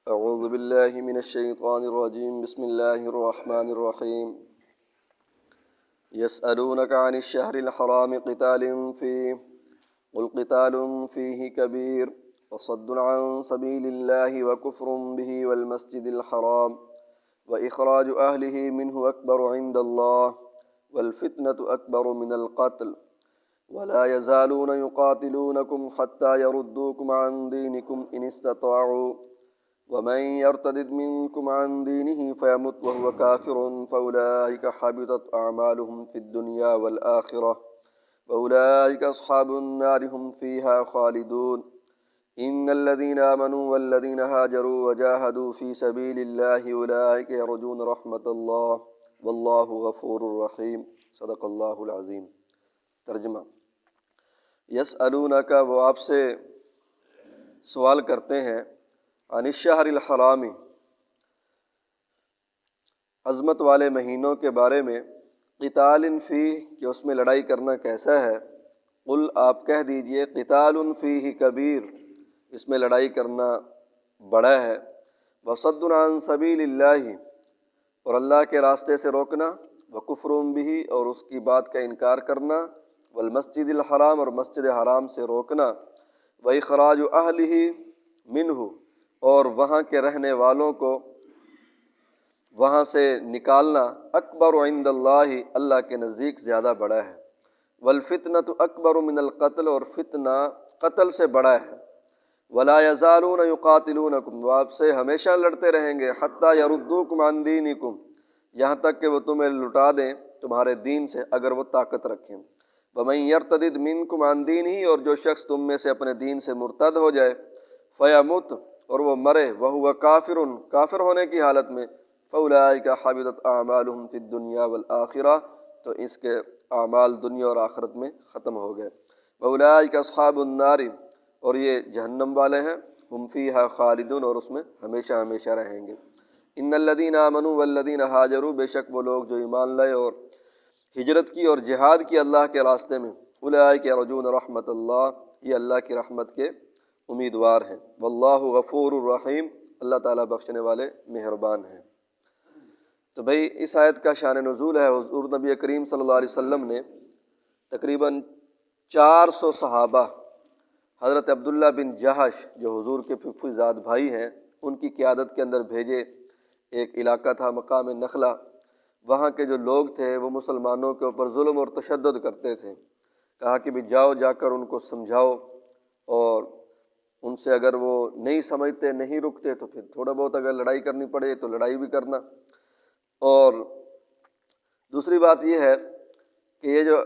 اعوذ باللہ من الشیطان الرجیم بسم اللہ الرحمن الرحیم یسألونک عن الشہر الحرام قتال فیہ قل قتال فیہ کبیر وصد عن سبیل اللہ وکفر بہ والمسجد الحرام واخراج اہلہ منہ اکبر عند اللہ والفتنة اکبر من القتل ولا يزالون يقاتلونكم حتى يردوكم عن دينكم إن استطاعوا ومن يرتد منكم عن دينه فيمت وهو كافر فأولئك حبطت أعمالهم في الدنيا والآخرة وأولئك أصحاب النار هم فيها خالدون إن الذين آمنوا والذين هاجروا وجاهدوا في سبيل الله أولئك يرجون رحمة الله والله غفور رحيم صدق اللہ العظیم۔ ترجمہ: یسألونک، وہ آپ سے سوال کرتے ہیں، عن الشہر الحرام، عظمت والے مہینوں کے بارے میں، قتال فیہ، کہ اس میں لڑائی کرنا کیسا ہے۔ قل، آپ کہہ دیجئے، قتال فیہ کبیر، اس میں لڑائی کرنا بڑا ہے، وصد عن سبیل اللہ، اور اللہ کے راستے سے روکنا، وکفر بہ، اور اس کی بات کا انکار کرنا، والمسجد الحرام، اور مسجد حرام سے روکنا، واخراج اہلہ منہ، اور وہاں کے رہنے والوں کو وہاں سے نکالنا، اکبر عند اللہ، اللہ کے نزدیک زیادہ بڑا ہے، والفتنۃ اکبر من القتل، اور فتنہ قتل سے بڑا ہے، ولا یزالون یقاتلونکم، وہ آپ سے ہمیشہ لڑتے رہیں گے، حتی یردوکم عن دینکم، یہاں تک کہ وہ تمہیں لٹا دیں تمہارے دین سے اگر وہ طاقت رکھیں، ومن یرتد منکم عن دینہ، اور جو شخص تم میں سے اپنے دین سے مرتد ہو جائے، فیمت، اور وہ مرے، وہو کافر، کافر ہونے کی حالت میں، فاولئک حبطت اعمالہم فی الدنیا والآخرہ، تو اس کے اعمال دنیا اور آخرت میں ختم ہو گئے، واولئک اصحاب النار، اور یہ جہنم والے ہیں، ہم فیہا خالدون، اور اس میں ہمیشہ ہمیشہ رہیں گے۔ ان الذین آمنوا والذین ہاجروا، بے شک وہ لوگ جو ایمان لائے اور ہجرت کی اور جہاد کی اللہ کے راستے میں، اولئک یرجون رحمت اللہ، یہ اللہ کی رحمت کے امیدوار ہیں، واللہ غفور الرحیم، اللہ تعالیٰ بخشنے والے مہربان ہیں۔ تو بھئی اس آیت کا شان نزول ہے، حضور نبی کریم صلی اللہ علیہ وسلم نے تقریباً 400 صحابہ، حضرت عبداللہ بن جہش جو حضور کے پھپھی زاد بھائی ہیں، ان کی قیادت کے اندر بھیجے۔ ایک علاقہ تھا مقام نخلہ، وہاں کے جو لوگ تھے وہ مسلمانوں کے اوپر ظلم اور تشدد کرتے تھے، کہا کہ بھی جاؤ، جا کر ان کو سمجھاؤ، اور ان سے اگر وہ نہیں سمجھتے، نہیں رکتے، تو پھر تھوڑا بہت اگر لڑائی کرنی پڑے تو لڑائی بھی کرنا۔ اور دوسری بات یہ ہے کہ یہ جو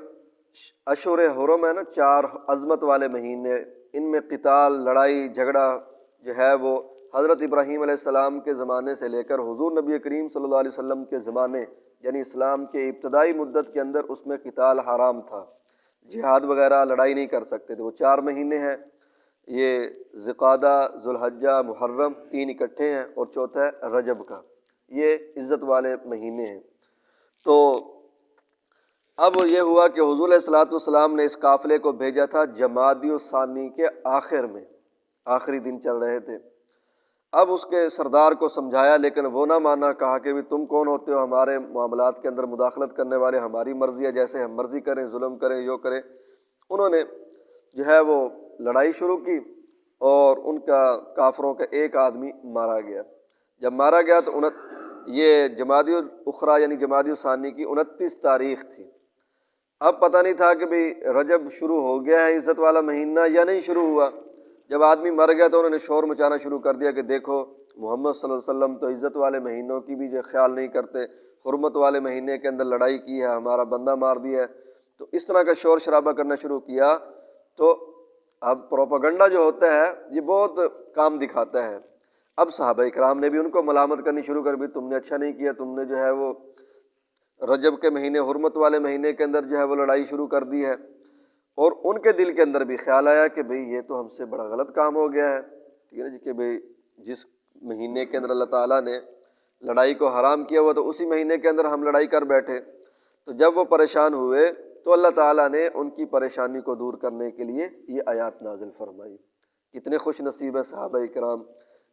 اشہر حرم ہے نا، 4 عظمت والے مہینے، ان میں قتال، لڑائی جھگڑا جو ہے وہ حضرت ابراہیم علیہ السلام کے زمانے سے لے کر حضور نبی کریم صلی اللہ علیہ وسلم کے زمانے، یعنی اسلام کے ابتدائی مدت کے اندر اس میں قتال حرام تھا، جہاد وغیرہ لڑائی نہیں کر سکتے تھے۔ وہ 4 مہینے ہیں، یہ ذوالقعدہ، ذوالحجہ، محرم، 3 اکٹھے ہیں، اور چوتھا ہے رجب کا، یہ عزت والے مہینے ہیں۔ تو اب یہ ہوا کہ حضور علیہ الصلوۃ والسلام نے اس قافلے کو بھیجا تھا جمادی الثانی کے آخر میں، آخری دن چل رہے تھے۔ اب اس کے سردار کو سمجھایا، لیکن وہ نہ مانا، کہا کہ بھی تم کون ہوتے ہو ہمارے معاملات کے اندر مداخلت کرنے والے، ہماری مرضی ہے، جیسے ہم مرضی کریں، ظلم کریں، یوں کریں۔ انہوں نے جو ہے وہ لڑائی شروع کی، اور ان کا کافروں کا ایک آدمی مارا گیا۔ جب مارا گیا تو یہ جمادی الاخری یعنی جمادی الثانی کی 29 تاریخ تھی۔ اب پتہ نہیں تھا کہ بھی رجب شروع ہو گیا ہے، عزت والا مہینہ، یا نہیں شروع ہوا۔ جب آدمی مر گیا تو انہوں نے شور مچانا شروع کر دیا کہ دیکھو محمد صلی اللہ علیہ وسلم تو عزت والے مہینوں کی بھی جو خیال نہیں کرتے، حرمت والے مہینے کے اندر لڑائی کی ہے، ہمارا بندہ مار دیا ہے۔ تو اس طرح کا شور شرابہ کرنا شروع کیا۔ تو اب پروپیگنڈا جو ہوتا ہے یہ بہت کام دکھاتا ہے۔ اب صحابہ کرام نے بھی ان کو ملامت کرنی شروع کر دی، تم نے اچھا نہیں کیا، تم نے جو ہے وہ رجب کے مہینے، حرمت والے مہینے کے اندر جو ہے وہ لڑائی شروع کر دی ہے۔ اور ان کے دل کے اندر بھی خیال آیا کہ بھئی یہ تو ہم سے بڑا غلط کام ہو گیا ہے، ٹھیک ہے جی، کہ بھئی جس مہینے کے اندر اللہ تعالیٰ نے لڑائی کو حرام کیا ہوا تو اسی مہینے کے اندر ہم لڑائی کر بیٹھے۔ تو جب وہ پریشان ہوئے تو اللہ تعالیٰ نے ان کی پریشانی کو دور کرنے کے لیے یہ آیات نازل فرمائی۔ کتنے خوش نصیب ہیں صحابہ کرام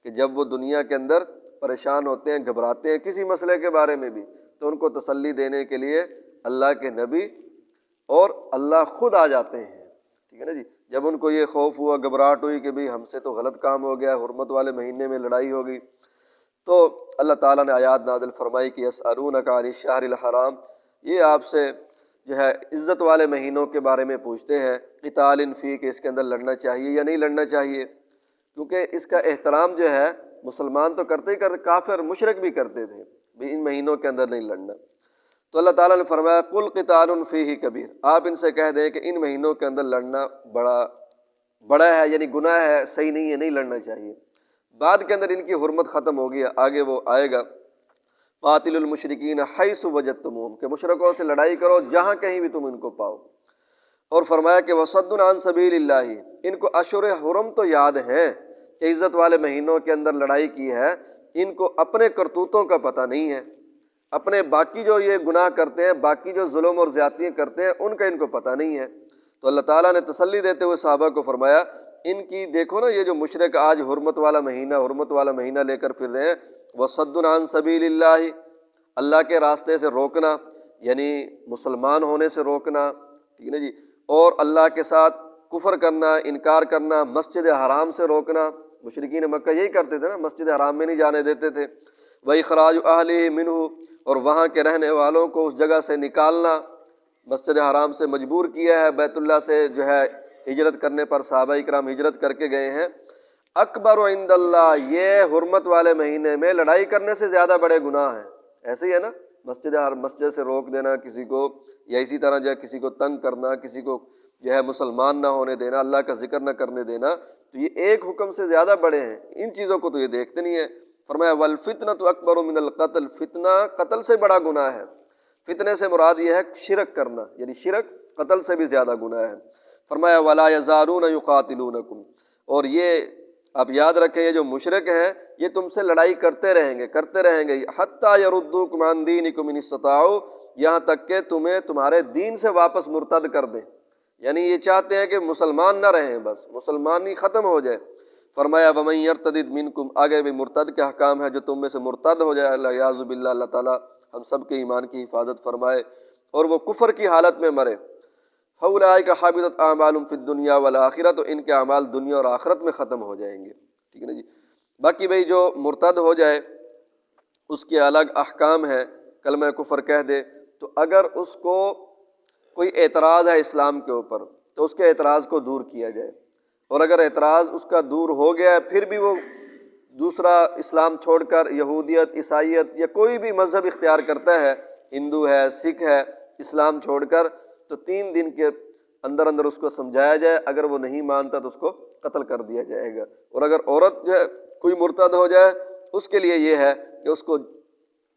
کہ جب وہ دنیا کے اندر پریشان ہوتے ہیں، گھبراتے ہیں کسی مسئلے کے بارے میں بھی، تو ان کو تسلی دینے کے لیے اللہ کے نبی اور اللہ خود آ جاتے ہیں، ٹھیک ہے نا جی۔ جب ان کو یہ خوف ہوا، گھبراہٹ ہوئی کہ بھئی ہم سے تو غلط کام ہو گیا، حرمت والے مہینے میں لڑائی ہو گئی، تو اللہ تعالیٰ نے آیات نازل فرمائی کہ یسألونک عن الشہر الحرام، یہ آپ سے جو ہے عزت والے مہینوں کے بارے میں پوچھتے ہیں، قتال فی، کہ اس کے اندر لڑنا چاہیے یا نہیں لڑنا چاہیے، کیونکہ اس کا احترام جو ہے مسلمان تو کرتے ہی کرتے، کافر مشرک بھی کرتے تھے، بھی ان مہینوں کے اندر نہیں لڑنا۔ تو اللہ تعالیٰ نے فرمایا قل قتال فیہ کبیر، آپ ان سے کہہ دیں کہ ان مہینوں کے اندر لڑنا بڑا ہے، یعنی گناہ ہے، صحیح نہیں ہے، نہیں لڑنا چاہیے۔ بعد کے اندر ان کی حرمت ختم ہوگی، آگے وہ آئے گا قاتل المشرکین حیث وجدتموہم، کہ مشرکوں سے لڑائی کرو جہاں کہیں بھی تم ان کو پاؤ۔ اور فرمایا کہ وصد عن سبیل اللہ، ان کو اشہر حرم تو یاد ہیں کہ عزت والے مہینوں کے اندر لڑائی کی ہے، ان کو اپنے کرتوتوں کا پتہ نہیں ہے، اپنے باقی جو یہ گناہ کرتے ہیں، باقی جو ظلم اور زیادتیاں کرتے ہیں، ان کا ان کو پتہ نہیں ہے۔ تو اللہ تعالیٰ نے تسلی دیتے ہوئے صحابہ کو فرمایا ان کی دیکھو نا، یہ جو مشرک آج حرمت والا مہینہ لے کر پھر رہے ہیں، وصد عن سبیل اللہ، اللہ کے راستے سے روکنا، یعنی مسلمان ہونے سے روکنا، ٹھیک ہے نا جی، اور اللہ کے ساتھ کفر کرنا، انکار کرنا، مسجد حرام سے روکنا، مشرکین مکہ یہی کرتے تھے نا، مسجد حرام میں نہیں جانے دیتے تھے، وَإِخْرَاجُ أَهْلِهِ مِنْهُ، اور وہاں کے رہنے والوں کو اس جگہ سے نکالنا، مسجد حرام سے مجبور کیا ہے، بیت اللہ سے جو ہے ہجرت کرنے پر صحابہ اکرام ہجرت کر کے گئے ہیں۔ اکبر عند اللہ، یہ حرمت والے مہینے میں لڑائی کرنے سے زیادہ بڑے گناہ ہیں۔ ایسے ہی ہے نا، مسجد سے روک دینا کسی کو، یا اسی طرح جو ہے کسی کو تنگ کرنا، کسی کو جو ہے مسلمان نہ ہونے دینا، اللہ کا ذکر نہ کرنے دینا، تو یہ ایک حکم سے زیادہ بڑے ہیں، ان چیزوں کو تو یہ دیکھتے نہیں ہیں۔ فرمایا والفتنۃ اکبر من القتل، فتنہ قتل سے بڑا گناہ ہے۔ فتنے سے مراد یہ ہے شرک کرنا، یعنی شرک قتل سے بھی زیادہ گناہ ہے۔ فرمایا ولا یزالون یقاتلونکم، اور یہ آپ یاد رکھیں، یہ جو مشرک ہیں یہ تم سے لڑائی کرتے رہیں گے حتی یردوکم عن دینکم ان استطاعوا، یہاں تک کہ تمہیں تمہارے دین سے واپس مرتد کر دیں، یعنی یہ چاہتے ہیں کہ مسلمان نہ رہیں، بس مسلمانی ختم ہو جائے۔ فرمایا ومن یرتد منکم، آگے بھی مرتد کے احکام ہے، جو تم میں سے مرتد ہو جائے، الیاذ باللہ، اللہ تعالیٰ ہم سب کے ایمان کی حفاظت فرمائے، اور وہ کفر کی حالت میں مرے، فاولئک حبطت اعمالهم فی الدنیا والآخرہ، تو ان کے اعمال دنیا اور آخرت میں ختم ہو جائیں گے، ٹھیک ہے نا جی۔ باقی بھئی جو مرتد ہو جائے اس کے الگ احکام ہیں، کلمہ کفر کہہ دے، تو اگر اس کو کوئی اعتراض ہے اسلام کے اوپر تو اس کے اعتراض کو دور کیا جائے، اور اگر اعتراض اس کا دور ہو گیا ہے پھر بھی وہ دوسرا اسلام چھوڑ کر یہودیت، عیسائیت یا کوئی بھی مذہب اختیار کرتا ہے، ہندو ہے، سکھ ہے، اسلام چھوڑ کر، تو 3 دن کے اندر اندر اس کو سمجھایا جائے، اگر وہ نہیں مانتا تو اس کو قتل کر دیا جائے گا۔ اور اگر عورت جو ہے کوئی مرتد ہو جائے، اس کے لیے یہ ہے کہ اس کو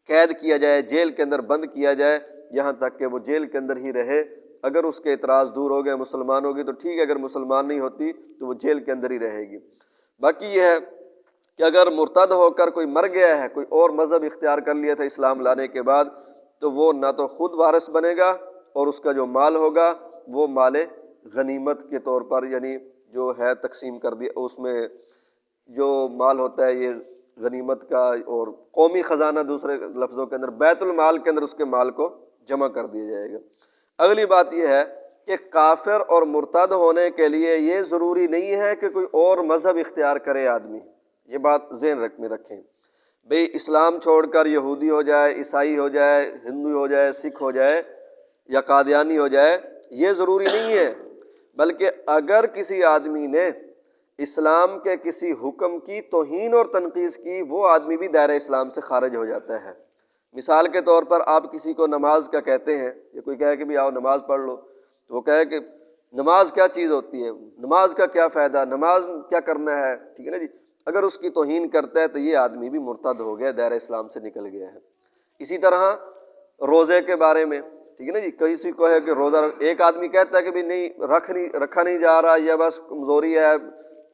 قید کیا جائے، جیل کے اندر بند کیا جائے، یہاں تک کہ وہ جیل کے اندر ہی رہے۔ اگر اس کے اعتراض دور ہو گئے، مسلمان ہوگی تو ٹھیک ہے، اگر مسلمان نہیں ہوتی تو وہ جیل کے اندر ہی رہے گی۔ باقی یہ ہے کہ اگر مرتد ہو کر کوئی مر گیا ہے، کوئی اور مذہب اختیار کر لیا تھا اسلام لانے کے بعد، تو وہ نہ تو خود وارث بنے گا، اور اس کا جو مال ہوگا وہ مال غنیمت کے طور پر، یعنی جو ہے تقسیم کر دیا، اس میں جو مال ہوتا ہے یہ غنیمت کا، اور قومی خزانہ دوسرے لفظوں کے اندر بیت المال کے اندر اس کے مال کو جمع کر دیا جائے گا۔ اگلی بات یہ ہے کہ کافر اور مرتد ہونے کے لیے یہ ضروری نہیں ہے کہ کوئی اور مذہب اختیار کرے آدمی، یہ بات ذہن میں رکھیں۔ بھئی اسلام چھوڑ کر یہودی ہو جائے، عیسائی ہو جائے، ہندو ہو جائے، سکھ ہو جائے یا قادیانی ہو جائے، یہ ضروری نہیں ہے، بلکہ اگر کسی آدمی نے اسلام کے کسی حکم کی توہین اور تنقیص کی، وہ آدمی بھی دائرہ اسلام سے خارج ہو جاتا ہے۔ مثال کے طور پر آپ کسی کو نماز کا کہتے ہیں، یہ کوئی کہے کہ بھی آؤ نماز پڑھ لو، تو وہ کہے کہ نماز کیا چیز ہوتی ہے، نماز کا کیا فائدہ، نماز کیا کرنا ہے، ٹھیک ہے نا جی۔ اگر اس کی توہین کرتا ہے تو یہ آدمی بھی مرتد ہو گیا، دائرہ اسلام سے نکل گیا ہے۔ اسی طرح روزے کے بارے میں، ٹھیک ہے نا جی، کسی کو ہے کہ روزہ، ایک آدمی کہتا ہے کہ بھی نہیں رکھا نہیں جا رہا، یا بس کمزوری ہے،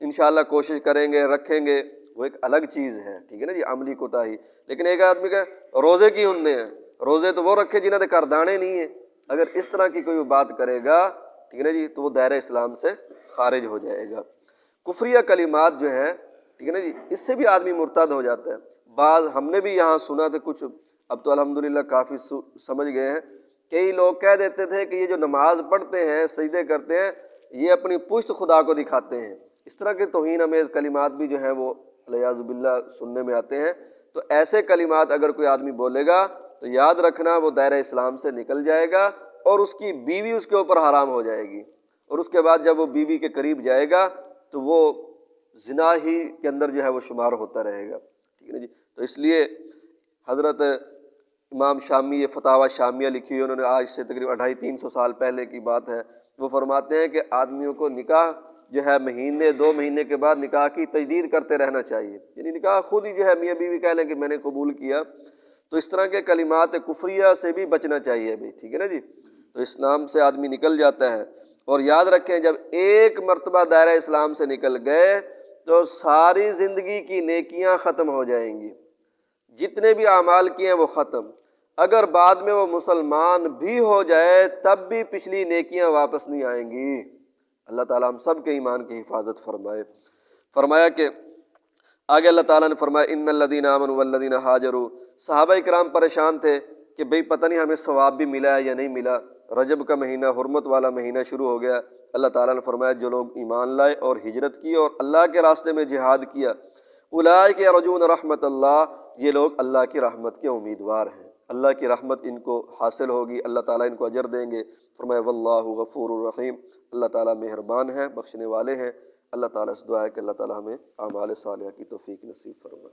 انشاءاللہ کوشش کریں گے رکھیں گے، وہ ایک الگ چیز ہے، ٹھیک ہے نا جی، عملی کوتاہی۔ لیکن ایک آدمی کہ روزے کی ہندے ہیں، روزے تو وہ رکھے جنہوں نے کردانے نہیں ہیں، اگر اس طرح کی کوئی بات کرے گا، ٹھیک ہے نا جی، تو وہ دائرہ اسلام سے خارج ہو جائے گا۔ کفریہ کلمات جو ہیں ٹھیک ہے نا جی، اس سے بھی آدمی مرتد ہو جاتا ہے۔ بعض ہم نے بھی یہاں سنا تھا کچھ، اب تو الحمدللہ کافی سمجھ گئے ہیں، کئی لوگ کہہ دیتے تھے کہ یہ جو نماز پڑھتے ہیں سجدے کرتے ہیں یہ اپنی پشت خدا کو دکھاتے ہیں، اس طرح کے توہین امیز کلمات بھی جو ہیں وہ والعیاذ باللہ سننے میں آتے ہیں۔ تو ایسے کلمات اگر کوئی آدمی بولے گا تو یاد رکھنا وہ دائرہ اسلام سے نکل جائے گا اور اس کی بیوی اس کے اوپر حرام ہو جائے گی، اور اس کے بعد جب وہ بیوی کے قریب جائے گا تو وہ زنا ہی کے اندر جو ہے وہ شمار ہوتا رہے گا، ٹھیک ہے نا جی۔ تو اس لیے حضرت امام شامی یہ فتاوی شامیہ لکھی ہوئی، انہوں نے آج سے تقریباً 250-300 سال پہلے کی بات ہے، وہ فرماتے ہیں کہ آدمیوں کو نکاح جو ہے مہینے 2 مہینے کے بعد نکاح کی تجدید کرتے رہنا چاہیے، یعنی نکاح خود ہی جو ہے میاں بیوی کہہ لیں کہ میں نے قبول کیا، تو اس طرح کے کلمات کفریہ سے بھی بچنا چاہیے بھی، ٹھیک ہے نا جی۔ تو اسلام سے آدمی نکل جاتا ہے، اور یاد رکھیں جب ایک مرتبہ دائرہ اسلام سے نکل گئے تو ساری زندگی کی نیکیاں ختم ہو جائیں گی، جتنے بھی اعمال کیے ہیں وہ ختم، اگر بعد میں وہ مسلمان بھی ہو جائے تب بھی پچھلی نیکیاں واپس نہیں آئیں گی۔ اللہ تعالیٰ ہم سب کے ایمان کی حفاظت فرمائے۔ فرمایا کہ آگے اللہ تعالیٰ نے فرمایا ان الذین آمنوا والذین ہاجروا، صحابہ کرام پریشان تھے کہ بھئی پتہ نہیں ہمیں ثواب بھی ملا ہے یا نہیں ملا، رجب کا مہینہ حرمت والا مہینہ شروع ہو گیا۔ اللہ تعالیٰ نے فرمایا جو لوگ ایمان لائے اور ہجرت کی اور اللہ کے راستے میں جہاد کیا، اولئک یرجون رحمت اللہ، یہ لوگ اللہ کی رحمت کے امیدوار ہیں، اللہ کی رحمت ان کو حاصل ہوگی، اللہ تعالیٰ ان کو اجر دیں گے۔ فرمایا واللہ غفور الرحیم، اللہ تعالیٰ مہربان ہے، بخشنے والے ہیں۔ اللہ تعالیٰ سے دعا ہے کہ اللہ تعالیٰ ہمیں اعمال صالحہ کی توفیق نصیب فرمائے۔